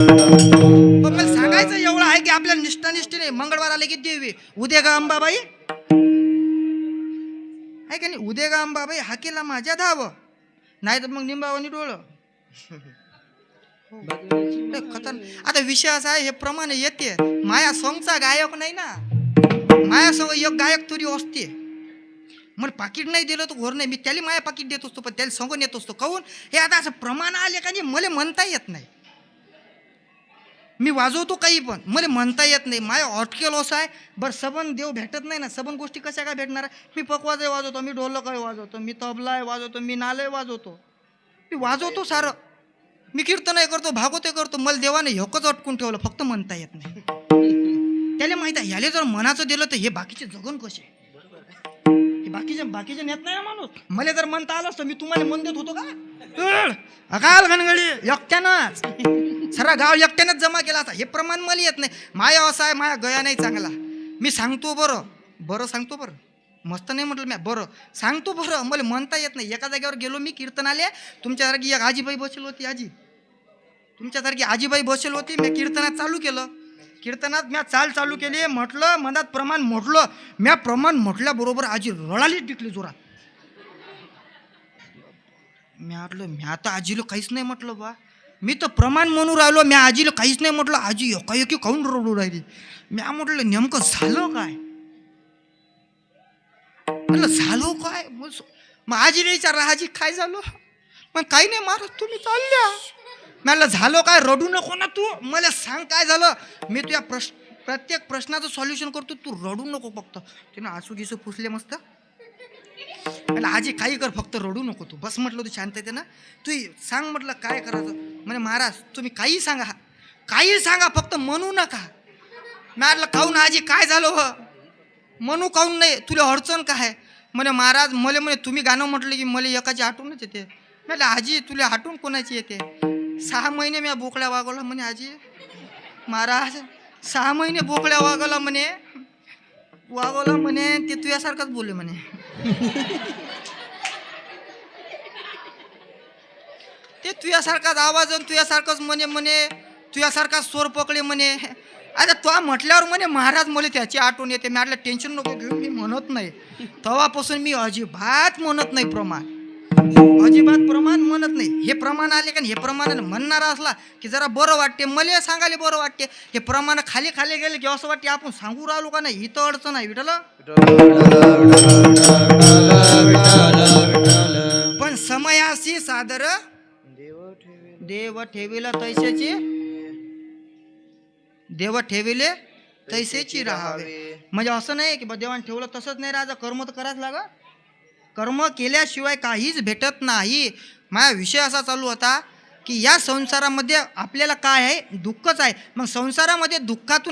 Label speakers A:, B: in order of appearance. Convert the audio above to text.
A: पण मला सांगायचं एवढं आहे की आपल्या निष्ठानिष्ठेने मंगळवार आले की देवी उद्या गा अंबाबाई आहे का नाही, उद्या गा अंबाबाई हाकेला माझ्या धाव, नाही तर मग निंबावणी डोळं. खतर आता विषय असा आहे, हे प्रमाणे येते माया सॉंगचा गायक नाही ना, माया सॉंग एक गायक तरी असते. मला पाकिट नाही दिलं तर घोर नाही, मी त्याला माया पाकिट देत असतो पण त्याला सांगून येत असतो. काहून हे आता असं प्रमाण आले का नाही, मला म्हणता येत नाही. मी वाजवतो काही पण मला म्हणता येत नाही. माया अटकेल असं आहे. बरं सबन देव भेटत नाही ना, सबन गोष्टी कशा काय भेटणार आहे. मी पकवाजही वाजवतो, मी ढोलकही वाजवतो, मी तबलाही वाजवतो, मी नालही वाजवतो, मी वाजवतो सारं. मी कीर्तनही करतो, भागवतही करतो. मला देवाने एकच अटकून ठेवलं, फक्त म्हणता येत नाही. त्याला माहीत आहे ह्याला जर मनाचं दिलं तर हे बाकीचे जगन कसे, बाकीचे नेत नाही माणूस. मला जर म्हणता आलं असतं मी तुम्हाला मन देत होतो का. अकाल घनगडी एकट्यानंच सरा गाव एकट्यानंच जमा केला असता. हे प्रमाण मला येत नाही. माया असा आहे, माया गया नाही चांगला. मी सांगतो बरं सांगतो बरं, मस्त नाही म्हटलं मी, बरं सांगतो बरं, मला म्हणता येत नाही. एका जागेवर गेलो मी कीर्तनाले, तुमच्यासारखी एक आजीबाई बसेल होती, तुमच्यासारखी आजीबाई बसेल होती. मी कीर्तनात चालू केलं, कीर्तनात म्या चालू केली, म्हटलं मनात प्रमाण म्हटलं. म्या प्रमाण म्हटल्याबरोबर आजी रडालीच टिकली जोरात. म्या तर आजीला काहीच नाही म्हटलं बा, मी तर प्रमाण म्हणून राहिलो, म्या आजीला काहीच नाही म्हटलं. आजी एकाएकी खाऊन रडू राहिली. म्या म्हटलं नेमकं झालं काय, म्हटलं झालो काय. मग आजीने विचारलं आजी काय झालं, मग काही नाही महाराज तुम्ही चालल्या. म्हटलं झालो काय, रडू नको ना तू, मला सांग काय झालं. मी तुझ्या प्रत्येक प्रश्नाचं सॉल्युशन करतो, तू रडू नको फक्त. तिनं आसू गिसू पुसले मस्त. म्हटलं आजी काही कर, फक्त रडू नको तू बस. म्हटलं तू शांततेनं तू सांग, म्हटलं काय करायचं. म्हणे महाराज तुम्ही काही सांगा फक्त म्हणू नका. म्हटलं काहून आजी काय झालं हो, म्हणू काहून नाही, तुला अडचण काय. म्हणे महाराज म्हणे तुम्ही गाणं म्हटलं की मला एकाची आठवणच येते. म्हटलं आजी तुला आठवण कोणाची येते. 6 महिने मी बोकड्या वागवला म्हणे आजी. महाराज 6 महिने बोकड्या वागवला म्हणे ते तुझ्यासारखंच बोलले म्हणे. ते तुझ्यासारखाच आवाज आणि तुझ्यासारखंच म्हणे तुझ्यासारखा स्वर पकडे म्हणे. आता तो म्हटल्यावर म्हणे महाराज मला त्याची आठवण येते. मी म्हटलं टेन्शन नको घेऊ, मी म्हणत नाही. तेव्हापासून मी अजिबात म्हणत नाही प्रमाण, अजिबात प्रमाण म्हणत नाही. हे प्रमाण आले का, हे प्रमाण म्हणणारा असला की जरा बरं वाटते, मला सांगायला बरं वाटते. हे प्रमाण खाली गेले की असं वाटते आपण सांगू राहिलो का नाही, इथं अडचण आहे. विठ्ठल पण समयाशी सादर देव ठेविला तैसेची, देव ठेविले तैसेची राहावे. म्हणजे असं नाही की देवाने ठेवलं तसंच नाही राहायचं, कर्म तर करायच लागा. कर्म केल्याशिवाय काहीच भेटत नाही. माझा विषय असा चालू होता की या संसारामध्ये आपल्याला काय आहे, दुःखच आहे. मग संसारामध्ये दुःखातून